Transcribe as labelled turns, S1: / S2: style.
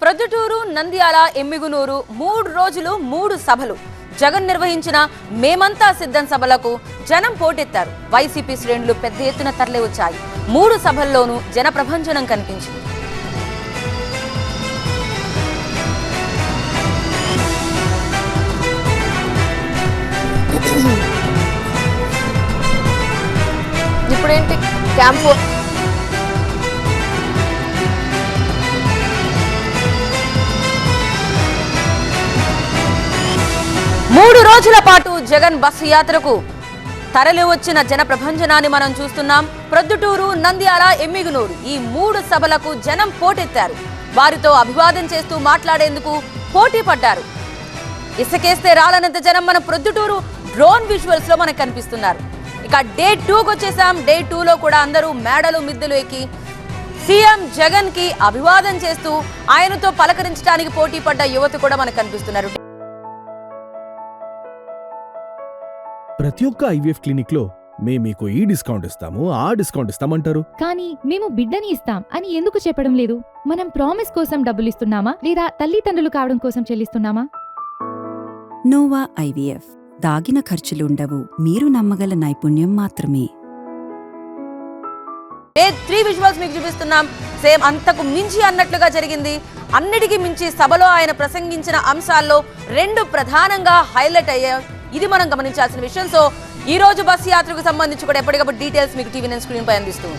S1: ప్రొద్దుటూరు, నంద్యాల, ఎమ్మిగునూరు 3 రోజులు 3 సభలు. జగన్ నిర్వహించిన మేమంతా సిద్ధం సభలకు జనం పోటెత్తారు. వైసీపీ శ్రేణులు పెద్ద ఎత్తున తరలి వచ్చాయి. 3 సభల్లోనూ జన ప్రభంజనం కనిపించింది.
S2: ఇప్పుడేంటి క్యాంపు
S1: 3 రోజుల పాటు జగన్ బస్సు యాత్రకు తరలి వచ్చిన జన ప్రభంజనాన్ని మనం చూస్తున్నాం. ప్రొద్దుటూరు, నంద్యాల, ఎమ్మిగునూరు ఈ 3 సభలకు జనం పోటెత్తారు. వారితో అభివాదం చేస్తూ మాట్లాడేందుకు పోటీ పడ్డారు. ఇసుకేస్తే రాలనంత జనం మన ప్రొద్దుటూరు డ్రోన్ విజువల్స్ లో మనకు కనిపిస్తున్నారు. ఇక డే 2కి వచ్చేసాం. డే 2లో కూడా అందరూ మేడలు మిద్దెలు ఎక్కి సీఎం జగన్ కి అభివాదం చేస్తూ ఆయనతో పలకరించడానికి పోటీ పడ్డ యువత కూడా మనకు కనిపిస్తున్నారు.
S3: ప్రతి ఒక్క ఐవీఎఫ్ క్లినిక్ లో మేము మీకు ఈ డిస్కౌంట్ ఇస్తాము, ఆ డిస్కౌంట్ ఇస్తామంటారు.
S4: కానీ మేము బిడ్డని ఇస్తాం అని ఎందుకు చెప్పడం లేదు? మనం ప్రామిస్ కోసం డబ్బులు ఇస్తున్నామా లేదా తల్లిదండ్రులు కావడం కోసం చెల్లిస్తున్నామా?
S5: నోవా ఐవీఎఫ్ దాగిన ఖర్చులుండవు, మీరు నమ్మగల నైపుణ్యం మాత్రమే.
S1: డే 3 విజువల్స్ మీకు చూపిస్తున్నాం. సేమ్ అంతకు మించి అన్నట్లుగా జరిగింది. అన్నిటికీ మించి సభలో ఆయన ప్రసంగించిన అంశాల్లో 2 ప్రధానంగా హైలైట్ అయ్యాయి. ఇది మనం గమనించాల్సిన విషయం. సో ఈ రోజు బస్సు యాత్రకు సంబంధించి కూడా ఎప్పటికప్పుడు డీటెయిల్స్ మీకు టీవీ9 స్క్రీన్ పై అందిస్తుంది.